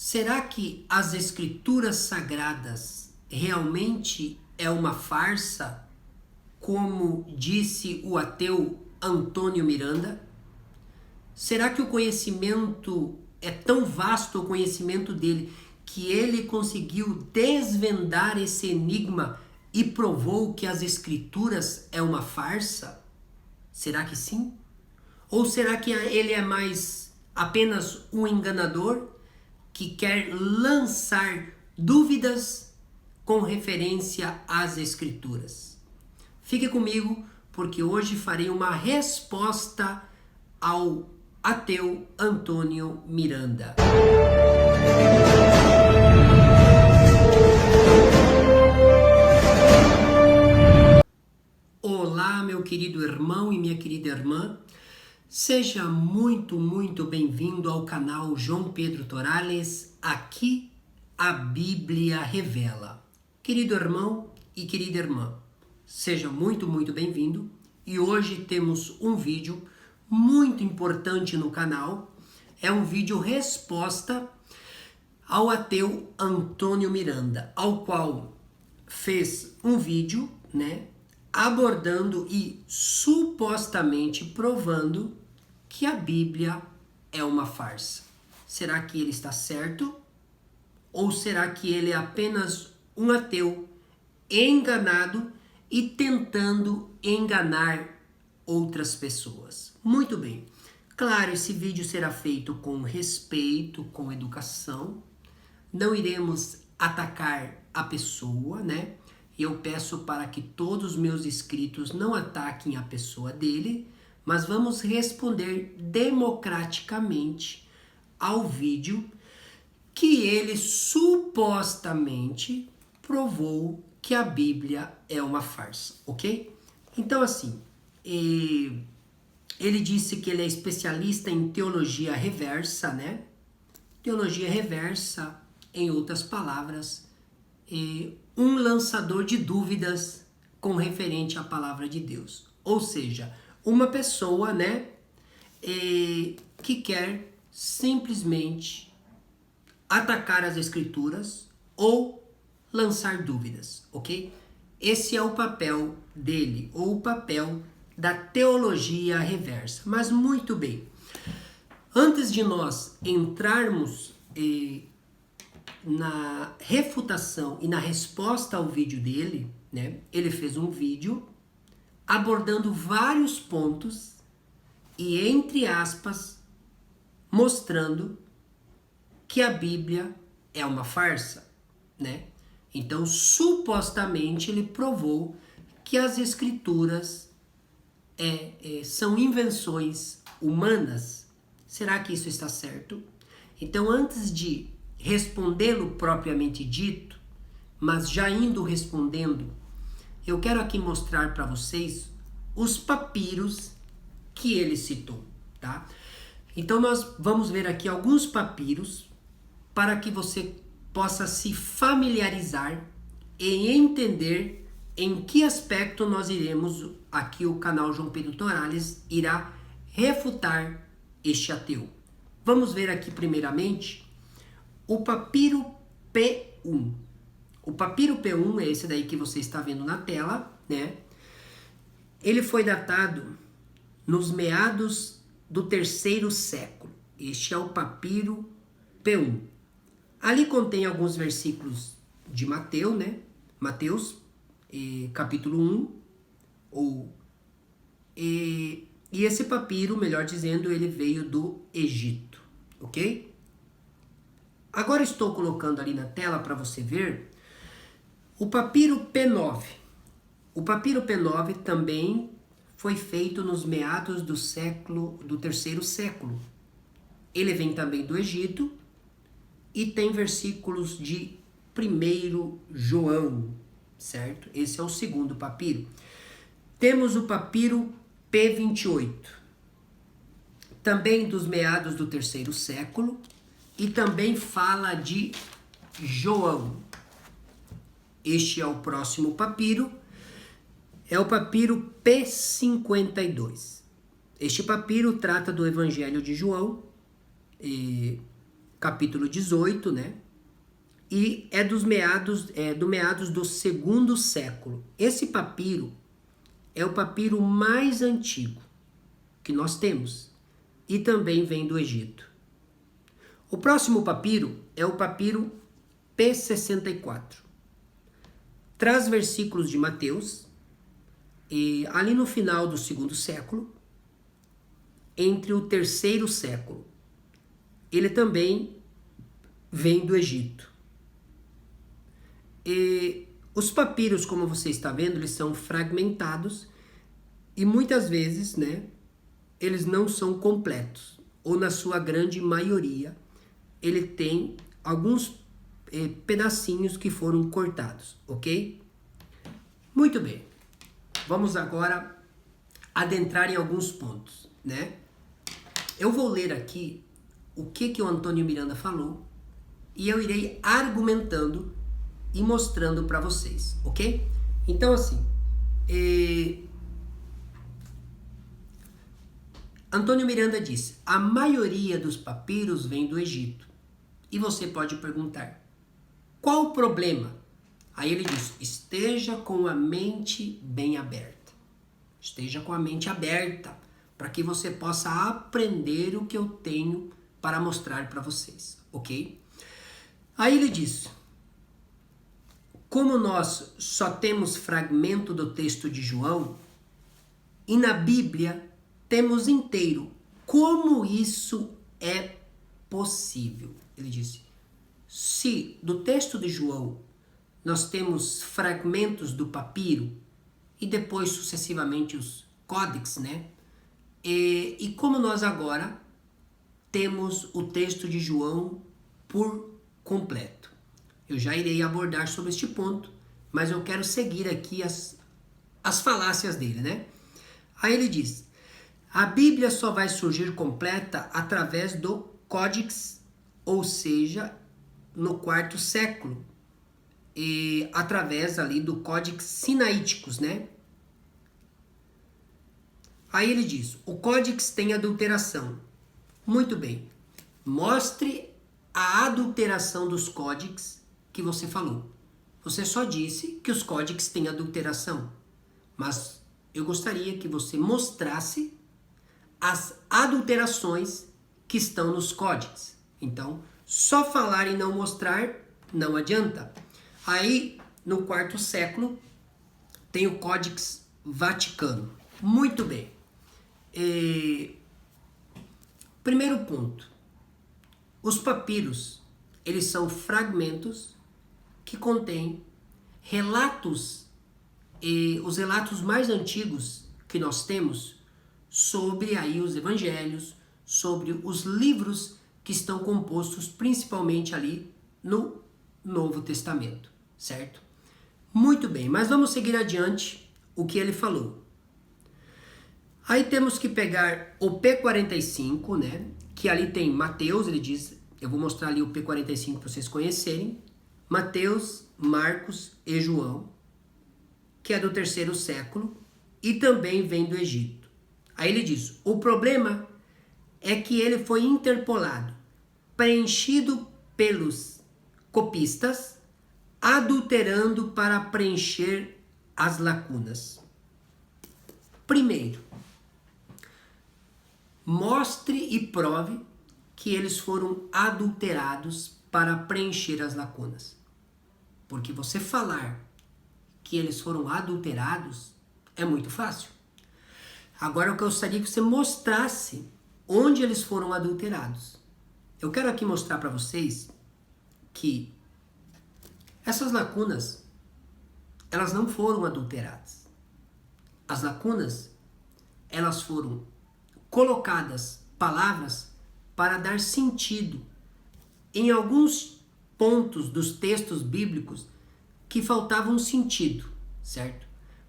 Será que as escrituras sagradas realmente é uma farsa, como disse o ateu Antônio Miranda? Será que o conhecimento é tão vasto, o conhecimento dele, que ele conseguiu desvendar esse enigma e provou que as escrituras é uma farsa? Será que sim? Ou será que ele é mais apenas um enganador que quer lançar dúvidas com referência às escrituras? Fique comigo, porque hoje farei uma resposta ao ateu Antônio Miranda. Olá, meu querido irmão e minha querida irmã. Seja muito bem-vindo ao canal João Pedro Torales. Aqui a Bíblia revela. Querido irmão e querida irmã, seja muito bem-vindo. E hoje temos um vídeo muito importante no canal. É um vídeo resposta ao ateu Antônio Miranda, ao qual fez um vídeo, abordando e supostamente provando que a Bíblia é uma farsa. Será que ele está certo? Ou será que ele é apenas um ateu enganado e tentando enganar outras pessoas? Muito bem. Claro, esse vídeo será feito com respeito, com educação. Não iremos atacar a pessoa, Eu peço para que todos os meus inscritos não ataquem a pessoa dele, mas vamos responder democraticamente ao vídeo que ele supostamente provou que a Bíblia é uma farsa, ok? Então, assim, ele disse que ele é especialista em teologia reversa, Teologia reversa, em outras palavras, um lançador de dúvidas com referente à palavra de Deus. Ou seja, uma pessoa, que quer simplesmente atacar as escrituras ou lançar dúvidas, ok? Esse é o papel dele, ou o papel da teologia reversa. Mas muito bem, antes de nós entrarmos na refutação e na resposta ao vídeo dele, ele fez um vídeo abordando vários pontos e, entre aspas, mostrando que a Bíblia é uma farsa, Então, supostamente, ele provou que as escrituras são invenções humanas. Será que isso está certo? Então, antes de respondê-lo propriamente dito, mas já indo respondendo, eu quero aqui mostrar para vocês os papiros que ele citou, tá? Então nós vamos ver aqui alguns papiros para que você possa se familiarizar e entender em que aspecto nós iremos, aqui o canal João Pedro Torales irá refutar este ateu. Vamos ver aqui primeiramente o papiro P1. O papiro P1 é esse daí que você está vendo na tela, Ele foi datado nos meados do 3º século. Este é o papiro P1. Ali contém alguns versículos de Mateus, capítulo 1. E esse papiro, melhor dizendo, ele veio do Egito, ok? Agora estou colocando ali na tela para você ver o papiro P9. O papiro P9 também foi feito nos meados do 3º século. Ele vem também do Egito e tem versículos de 1 João, certo? Esse é o segundo papiro. Temos o papiro P28, também dos meados do 3º século, e também fala de João. Este é o próximo papiro, é o papiro P52. Este papiro trata do Evangelho de João, capítulo 18, né? E é do meados do segundo século. Esse papiro é o papiro mais antigo que nós temos e também vem do Egito. O próximo papiro é o papiro P64. Traz versículos de Mateus, e ali no final do segundo século, entre o terceiro século. Ele também vem do Egito. E os papiros, como você está vendo, eles são fragmentados e muitas vezes, né, eles não são completos, ou na sua grande maioria, ele tem alguns pedacinhos que foram cortados, ok? Muito bem. Vamos agora adentrar em alguns pontos, né? Eu vou ler aqui o que o Antônio Miranda falou e eu irei argumentando e mostrando para vocês, ok? Então, assim, Antônio Miranda disse: a maioria dos papiros vem do Egito. E você pode perguntar: qual o problema? Aí ele diz: esteja com a mente bem aberta. Esteja com a mente aberta para que você possa aprender o que eu tenho para mostrar para vocês, ok? Aí ele diz: como nós só temos fragmento do texto de João e na Bíblia temos inteiro, como isso é possível? Ele disse: se do texto de João nós temos fragmentos do papiro e depois sucessivamente os códex, né? E como nós agora temos o texto de João por completo. Eu já irei abordar sobre este ponto, mas eu quero seguir aqui as falácias dele, né? Aí ele diz: a Bíblia só vai surgir completa através do Códex, ou seja, no quarto século, e através ali do Códex Sinaíticos, né? Aí ele diz: o Códex tem adulteração. Muito bem. Mostre a adulteração dos códex que você falou. Você só disse que os códex têm adulteração, mas eu gostaria que você mostrasse as adulterações que estão nos códex. Então, só falar e não mostrar não adianta. Aí, no quarto século, tem o Códex Vaticano. Muito bem. Primeiro ponto. Os papiros, eles são fragmentos que contêm relatos, os relatos mais antigos que nós temos sobre aí os evangelhos, sobre os livros que estão compostos principalmente ali no Novo Testamento, certo? Muito bem, mas vamos seguir adiante o que ele falou. Aí temos que pegar o P45, né? Que ali tem Mateus, ele diz, eu vou mostrar ali o P45 para vocês conhecerem. Mateus, Marcos e João, que é do terceiro século e também vem do Egito. Aí ele diz: o problema é que ele foi interpolado, preenchido pelos copistas, adulterando para preencher as lacunas. Primeiro, mostre e prove que eles foram adulterados para preencher as lacunas. Porque você falar que eles foram adulterados é muito fácil. Agora eu gostaria que você mostrasse onde eles foram adulterados. Eu quero aqui mostrar para vocês que essas lacunas, elas não foram adulteradas. As lacunas, elas foram colocadas palavras para dar sentido em alguns pontos dos textos bíblicos que faltavam sentido, certo?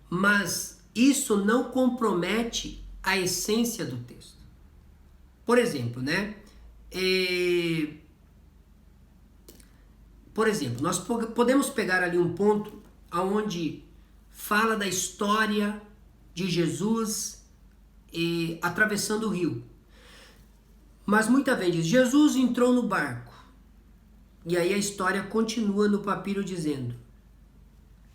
Mas isso não compromete a essência do texto. Por exemplo, né? Por exemplo, nós podemos pegar ali um ponto onde fala da história de Jesus atravessando o rio. Mas muita vez diz: Jesus entrou no barco. E aí a história continua no papiro dizendo: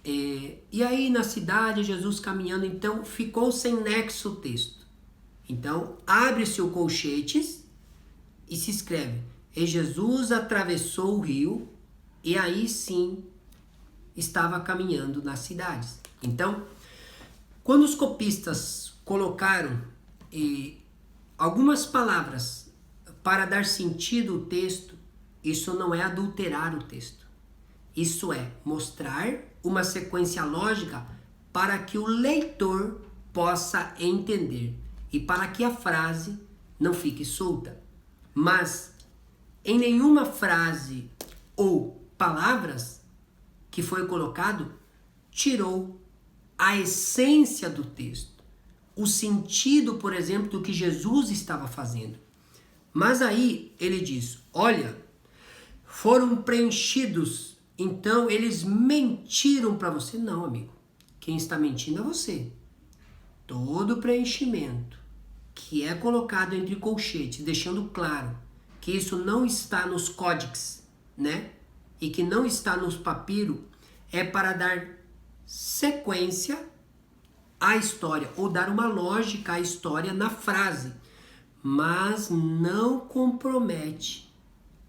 e aí na cidade, Jesus caminhando, então ficou sem nexo o texto. Então abre-se o colchetes e se escreve: e Jesus atravessou o rio, e aí sim estava caminhando nas cidades. Então, quando os copistas colocaram algumas palavras para dar sentido ao texto, isso não é adulterar o texto. Isso é mostrar uma sequência lógica para que o leitor possa entender e para que a frase não fique solta. Mas em nenhuma frase ou palavras que foi colocado tirou a essência do texto, o sentido, por exemplo, do que Jesus estava fazendo. Mas aí ele diz: olha, foram preenchidos, então eles mentiram para você. Não, amigo, quem está mentindo é você. Todo preenchimento que é colocado entre colchetes, deixando claro que isso não está nos códices, né? E que não está nos papiros, é para dar sequência à história, ou dar uma lógica à história na frase, mas não compromete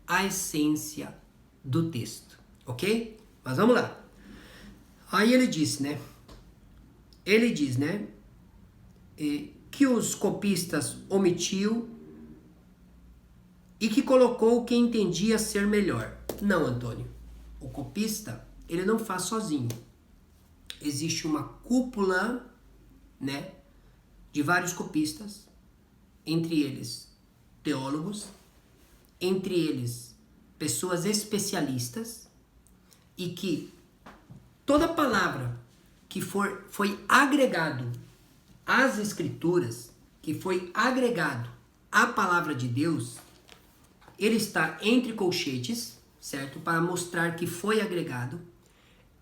a essência do texto, ok? Mas vamos lá. Aí ele diz, né? Ele diz, né? Que os copistas omitiu e que colocou quem entendia ser melhor. Não, Antônio. O copista, ele não faz sozinho. Existe uma cúpula, né, de vários copistas, entre eles teólogos, entre eles pessoas especialistas, e que toda palavra que foi agregado às escrituras, que foi agregado à palavra de Deus, ele está entre colchetes, certo? Para mostrar que foi agregado,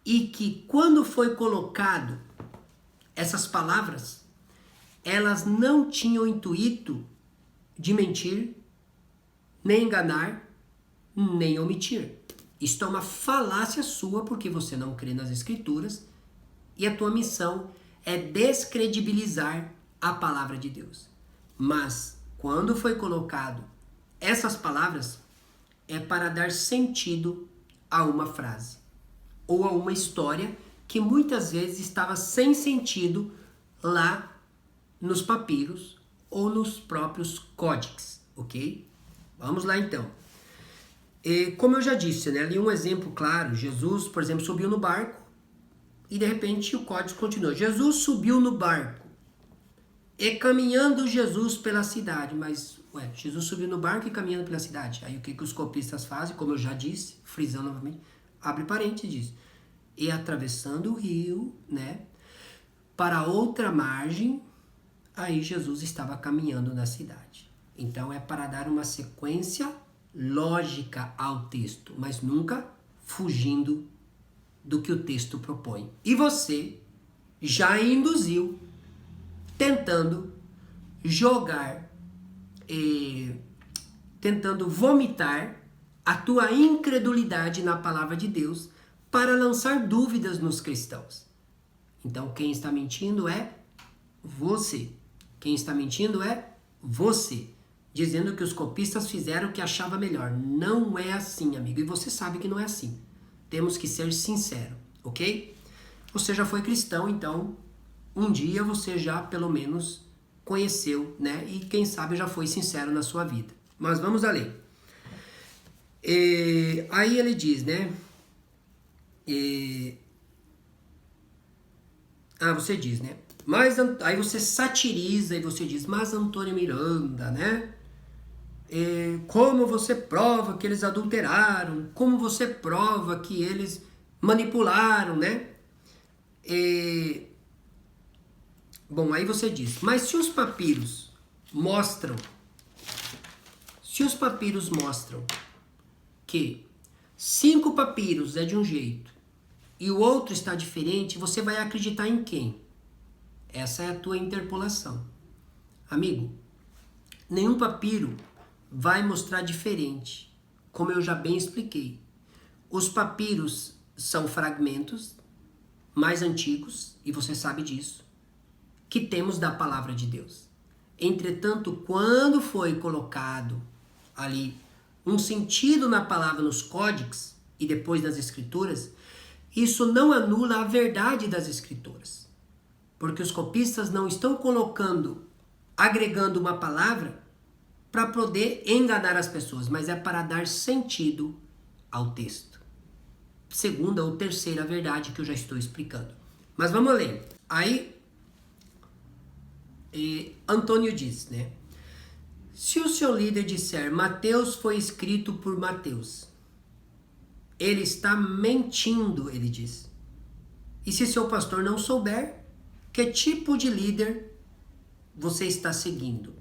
e que quando foi colocado essas palavras, elas não tinham o intuito de mentir, nem enganar, nem omitir. Isto é uma falácia sua, porque você não crê nas escrituras, e a tua missão é descredibilizar a palavra de Deus. Mas quando foi colocado essas palavras, é para dar sentido a uma frase ou a uma história que muitas vezes estava sem sentido lá nos papiros ou nos próprios códices, ok? Vamos lá então. Como eu já disse, né, ali um exemplo claro: Jesus, por exemplo, subiu no barco e de repente o códice continua: Jesus subiu no barco e caminhando Jesus pela cidade. Mas, Jesus subiu no barco e caminhando pela cidade. Aí o que os copistas fazem? Como eu já disse, frisando novamente, abre parênteses, diz: e atravessando o rio, né, para outra margem, aí Jesus estava caminhando na cidade. Então é para dar uma sequência lógica ao texto, mas nunca fugindo do que o texto propõe. E você já induziu, tentando jogar, tentando vomitar a tua incredulidade na palavra de Deus para lançar dúvidas nos cristãos. Então quem está mentindo é você. Quem está mentindo é você, dizendo que os copistas fizeram o que achava melhor. Não é assim, amigo, e você sabe que não é assim. Temos que ser sinceros, ok? Você já foi cristão, então um dia você já pelo menos conheceu, né? E quem sabe já foi sincero na sua vida. Mas vamos a ler. Aí ele diz, né? Você diz, né? Mas aí você satiriza e você diz: mas Antônio Miranda, né? Como você prova que eles adulteraram? Como você prova que eles manipularam, né? Bom, aí você diz: mas se os papiros mostram que 5 papiros é de um jeito e o outro está diferente, você vai acreditar em quem? Essa é a tua interpolação. Amigo, nenhum papiro vai mostrar diferente, como eu já bem expliquei. Os papiros são fragmentos mais antigos, e você sabe disso, que temos da palavra de Deus. Entretanto, quando foi colocado ali um sentido na palavra nos códices e depois nas escrituras, isso não anula a verdade das escrituras. Porque os copistas não estão agregando uma palavra para poder enganar as pessoas, mas é para dar sentido ao texto. Segunda ou terceira verdade que eu já estou explicando. Mas vamos ler. Aí, Antônio diz, né? Se o seu líder disser Mateus foi escrito por Mateus, ele está mentindo, ele diz. E se seu pastor não souber, que tipo de líder você está seguindo?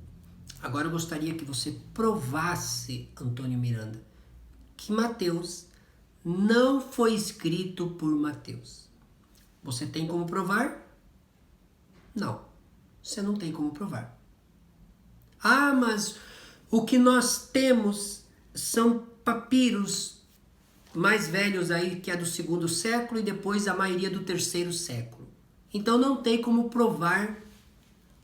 Agora eu gostaria que você provasse, Antônio Miranda, que Mateus não foi escrito por Mateus. Você tem como provar? Não, você não tem como provar. Ah, mas o que nós temos são papiros mais velhos aí, que é do 2º século e depois a maioria do 3º século. Então não tem como provar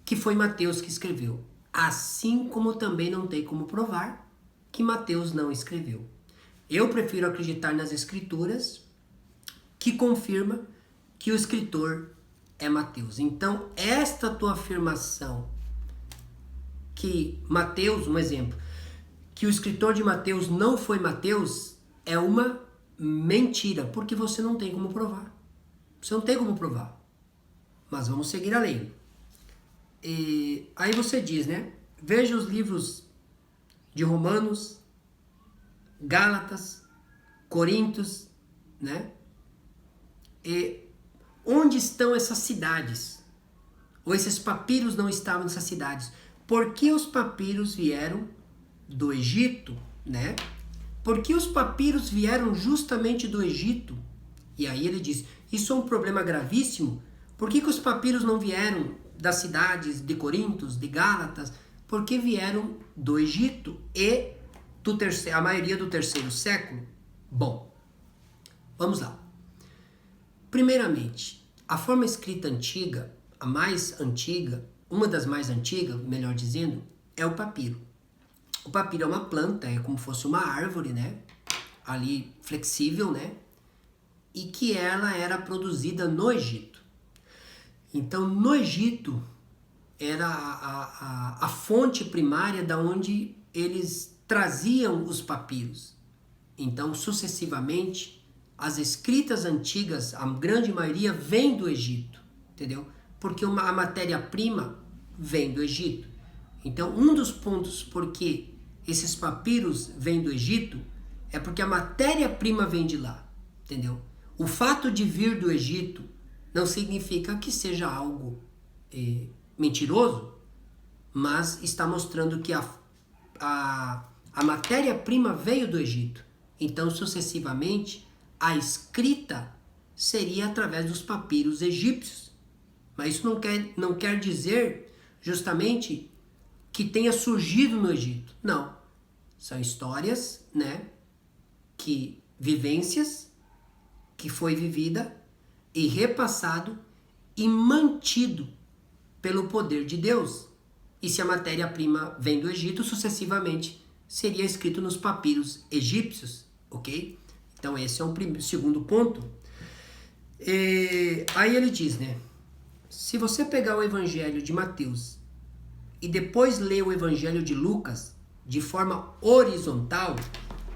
que foi Mateus que escreveu. Assim como também não tem como provar que Mateus não escreveu. Eu prefiro acreditar nas escrituras que confirma que o escritor é Mateus. Então, esta tua afirmação que Mateus, um exemplo, que o escritor de Mateus não foi Mateus, é uma mentira, porque você não tem como provar. Você não tem como provar. Mas vamos seguir a lei. E aí você diz, né? Veja os livros de Romanos, Gálatas, Coríntios, né? E onde estão essas cidades? Ou esses papiros não estavam nessas cidades? Por que os papiros vieram do Egito, né? Por que os papiros vieram justamente do Egito? E aí ele diz, isso é um problema gravíssimo. Por que os papiros não vieram das cidades de Corintos, de Gálatas? Porque vieram do Egito e a maioria do 3º século. Bom, vamos lá. Primeiramente, a forma escrita antiga, a mais antiga, uma das mais antigas, melhor dizendo, é o papiro. O papiro é uma planta, é como se fosse uma árvore, né? Ali flexível, né? E que ela era produzida no Egito. Então, no Egito, era a fonte primária da onde eles traziam os papiros. Então, sucessivamente, as escritas antigas, a grande maioria, vem do Egito, entendeu? Porque a matéria-prima vem do Egito. Então, um dos pontos por que esses papiros vêm do Egito é porque a matéria-prima vem de lá, entendeu? O fato de vir do Egito não significa que seja algo mentiroso, mas está mostrando que a matéria-prima veio do Egito. Então, sucessivamente, a escrita seria através dos papiros egípcios. Mas isso não quer dizer justamente que tenha surgido no Egito. Não. São histórias, né? Vivências que foi vivida e repassado e mantido pelo poder de Deus. E se a matéria-prima vem do Egito, sucessivamente seria escrito nos papiros egípcios, ok? Então esse é o segundo ponto. Aí ele diz, né? Se você pegar o Evangelho de Mateus e depois ler o Evangelho de Lucas de forma horizontal,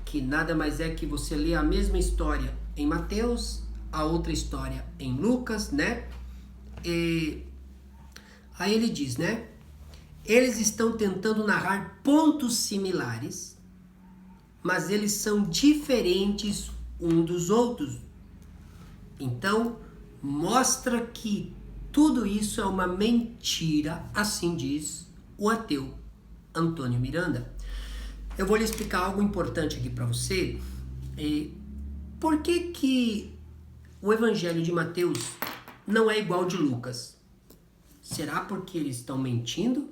que nada mais é que você ler a mesma história em Mateus, a outra história em Lucas, né? Aí ele diz, né? Eles estão tentando narrar pontos similares, mas eles são diferentes um dos outros. Então, mostra que tudo isso é uma mentira, assim diz o ateu Antônio Miranda. Eu vou lhe explicar algo importante aqui para você. Por que o Evangelho de Mateus não é igual ao de Lucas? Será porque eles estão mentindo?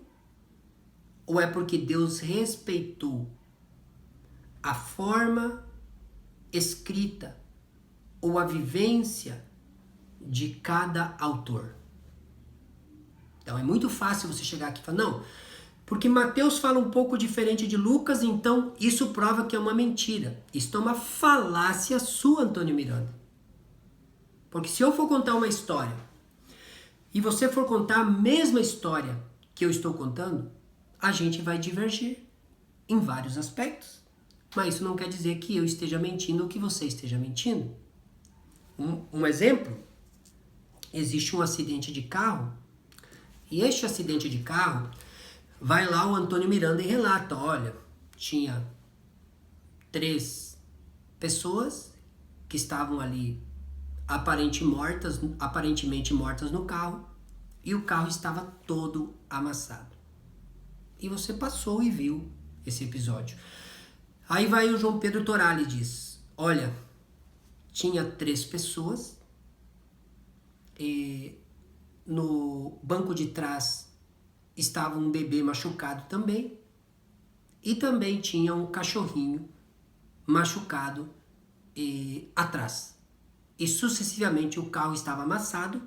Ou é porque Deus respeitou a forma escrita ou a vivência de cada autor. Então é muito fácil você chegar aqui e falar, não, porque Mateus fala um pouco diferente de Lucas, então isso prova que é uma mentira. Isso é uma falácia sua, Antônio Miranda. Porque se eu for contar uma história e você for contar a mesma história que eu estou contando, a gente vai divergir em vários aspectos. Mas isso não quer dizer que eu esteja mentindo ou que você esteja mentindo. Um exemplo, existe um acidente de carro, e este acidente de carro, vai lá o Antônio Miranda e relata, olha, tinha 3 pessoas que estavam ali aparentemente mortas no carro, e o carro estava todo amassado. E você passou e viu esse episódio. Aí vai o João Pedro Torali e diz, olha, tinha 3 pessoas, e no banco de trás estava um bebê machucado também, e também tinha um cachorrinho machucado atrás. E sucessivamente o carro estava amassado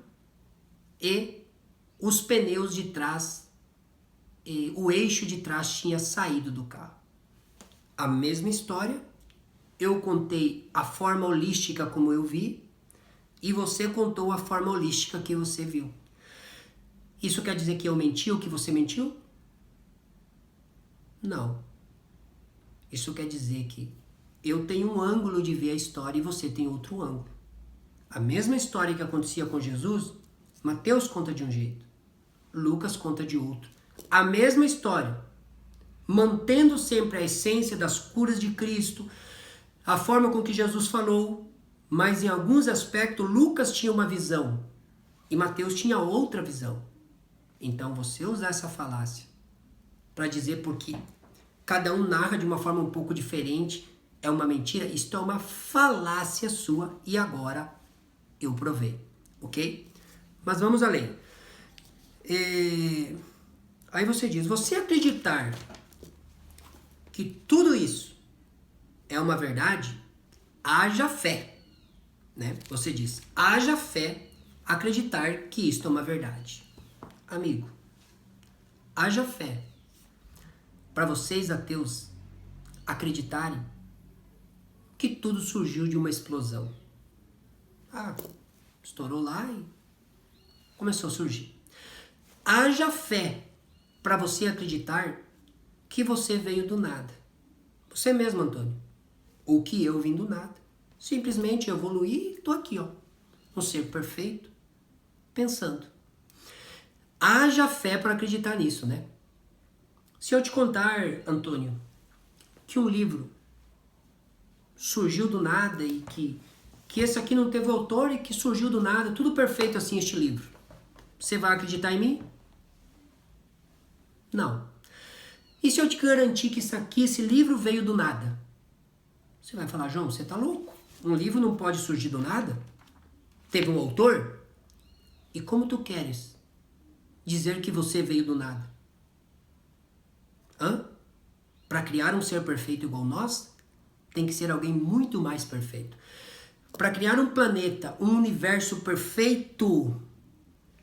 e os pneus de trás, o eixo de trás tinha saído do carro. A mesma história, eu contei a forma holística como eu vi e você contou a forma holística que você viu. Isso quer dizer que eu menti ou que você mentiu? Não. Isso quer dizer que eu tenho um ângulo de ver a história e você tem outro ângulo. A mesma história que acontecia com Jesus, Mateus conta de um jeito, Lucas conta de outro. A mesma história, mantendo sempre a essência das curas de Cristo, a forma com que Jesus falou, mas em alguns aspectos Lucas tinha uma visão e Mateus tinha outra visão. Então você usar essa falácia para dizer porque cada um narra de uma forma um pouco diferente é uma mentira, isto é uma falácia sua e agora eu provei, ok? Mas vamos além. Aí você diz, você acreditar que tudo isso é uma verdade, haja fé, né? Você diz, haja fé acreditar que isto é uma verdade. Amigo, haja fé para vocês ateus acreditarem que tudo surgiu de uma explosão. Estourou lá e começou a surgir. Haja fé para você acreditar que você veio do nada. Você mesmo, Antônio. Ou que eu vim do nada. Simplesmente evoluí e estou aqui, ó. Um ser perfeito, pensando. Haja fé para acreditar nisso, né? Se eu te contar, Antônio, que um livro surgiu do nada e que esse aqui não teve autor e que surgiu do nada, tudo perfeito assim este livro, você vai acreditar em mim? Não. E se eu te garantir que esse livro veio do nada? Você vai falar, João, você tá louco? Um livro não pode surgir do nada? Teve um autor? E como tu queres dizer que você veio do nada? Para criar um ser perfeito igual nós, tem que ser alguém muito mais perfeito. Para criar um planeta, um universo perfeito,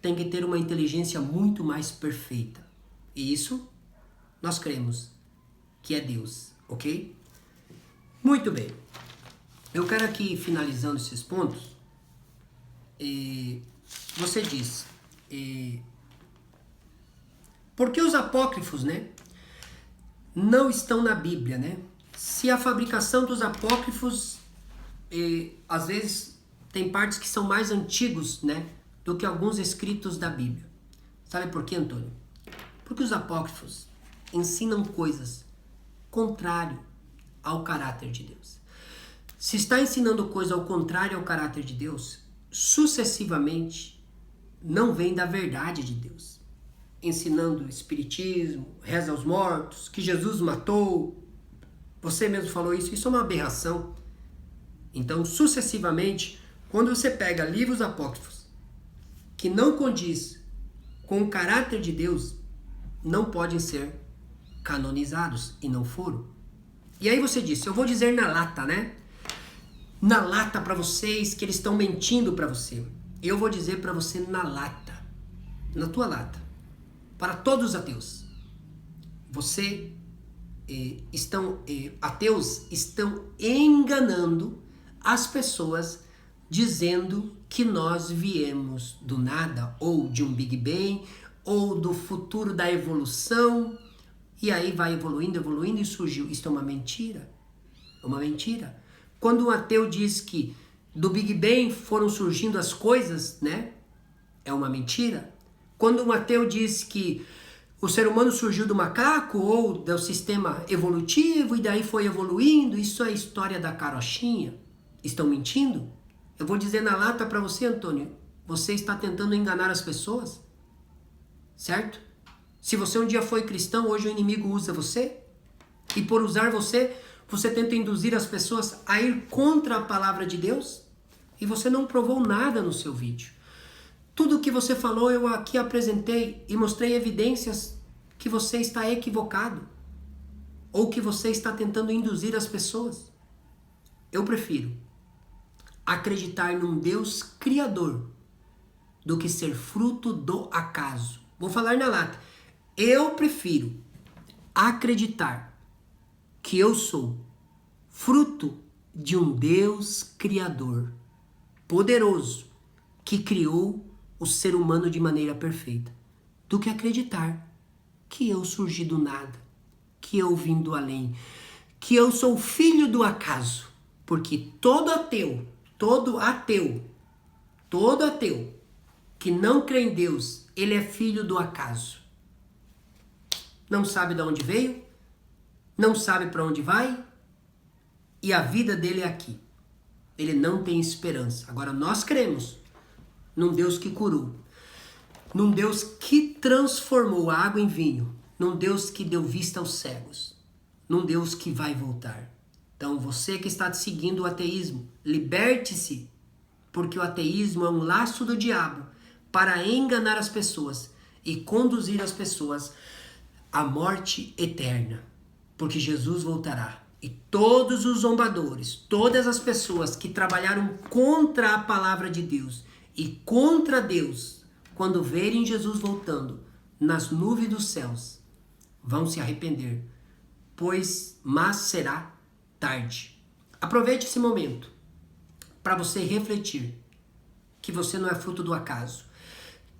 tem que ter uma inteligência muito mais perfeita. E isso nós cremos que é Deus, ok? Muito bem. Eu quero aqui, finalizando esses pontos, você diz, por que os apócrifos, né, não estão na Bíblia, né? Se a fabricação dos apócrifos, às vezes, tem partes que são mais antigos, né, do que alguns escritos da Bíblia. Sabe por quê, Antônio? Porque os apócrifos ensinam coisas contrário ao caráter de Deus. Se está ensinando coisa ao contrário ao caráter de Deus, sucessivamente não vem da verdade de Deus. Ensinando espiritismo, reza aos mortos, que Jesus matou. Você mesmo falou isso é uma aberração. Então, sucessivamente, quando você pega livros apócrifos que não condiz com o caráter de Deus, não podem ser canonizados e não foram. E aí você disse, eu vou dizer na lata, né? na lata para vocês que eles estão mentindo para você. Eu vou dizer para você na lata, na tua lata, para todos os ateus. Ateus estão enganando as pessoas dizendo que nós viemos do nada, ou de um Big Bang, ou do futuro da evolução, e aí vai evoluindo e surgiu. Isso é uma mentira. É uma mentira. Quando um ateu diz que do Big Bang foram surgindo as coisas, né? É uma mentira. Quando um ateu diz que o ser humano surgiu do macaco ou do sistema evolutivo e daí foi evoluindo, isso é história da carochinha. Estão mentindo? Eu vou dizer na lata para você, Antônio, você está tentando enganar as pessoas, certo? Se você um dia foi cristão, hoje o inimigo usa você, e por usar você, você tenta induzir as pessoas a ir contra a palavra de Deus, e você não provou nada no seu vídeo. Tudo o que você falou eu aqui apresentei e mostrei evidências que você está equivocado, ou que você está tentando induzir as pessoas. Eu prefiro acreditar num Deus criador do que ser fruto do acaso. Vou falar na lata. Eu prefiro acreditar que eu sou fruto de um Deus criador, poderoso, que criou o ser humano de maneira perfeita, do que acreditar que eu surgi do nada, que eu vim do além, que eu sou filho do acaso, porque todo ateu que não crê em Deus, ele é filho do acaso. Não sabe de onde veio, não sabe para onde vai, e a vida dele é aqui. Ele não tem esperança. Agora nós cremos num Deus que curou, num Deus que transformou a água em vinho, num Deus que deu vista aos cegos, num Deus que vai voltar. Então você que está seguindo o ateísmo, liberte-se, porque o ateísmo é um laço do diabo para enganar as pessoas e conduzir as pessoas à morte eterna, porque Jesus voltará. E todos os zombadores, todas as pessoas que trabalharam contra a palavra de Deus e contra Deus, quando verem Jesus voltando nas nuvens dos céus, vão se arrepender, mas será tarde. Aproveite esse momento para você refletir que você não é fruto do acaso,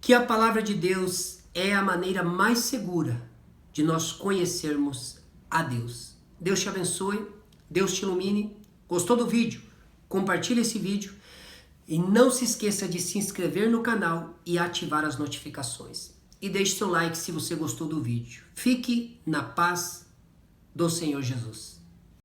que a palavra de Deus é a maneira mais segura de nós conhecermos a Deus. Deus te abençoe, Deus te ilumine. Gostou do vídeo? Compartilhe esse vídeo e não se esqueça de se inscrever no canal e ativar as notificações. E deixe seu like se você gostou do vídeo. Fique na paz do Senhor Jesus.